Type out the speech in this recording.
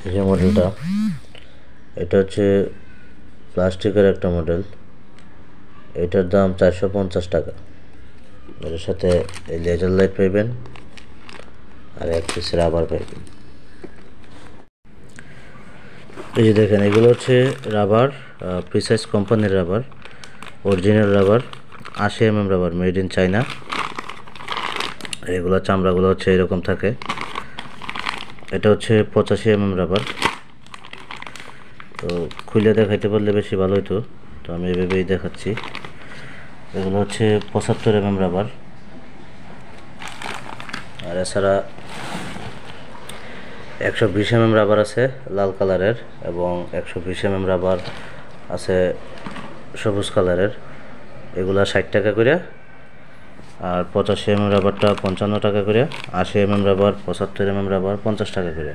এই যে মডেলটা, এটা হচ্ছে প্লাস্টিকের একটা মডেল। এটার দাম 450 টাকা। এর সাথে এই লেজার লাইট পাইবেন আর এক পিস রাবার পাইবেন। এই যে দেখেন, এগুলো হচ্ছে রাবার, প্রিসাইজ কোম্পানির rubber, original rubber, 80 rubber, made in China. এগুলো চামড়াগুলো হচ্ছে এরকম থাকে। এটা হচ্ছে 85 রাবার। তো খুলে দেখাইতে পারলে বেশি ভালো হতো, তো আমি এভাবেই দেখাচ্ছি। এগুলো হচ্ছে 75 রাবার। আর এছাড়া 120 রাবার আছে লাল কালারের, এবং 120 রাবার আছে সবুজ কালারের। এগুলা 60 টাকা করে। আর 85 রাবারটা 55 টাকা করে। 80 রাবার, 75 রাবার 50 টাকা করে।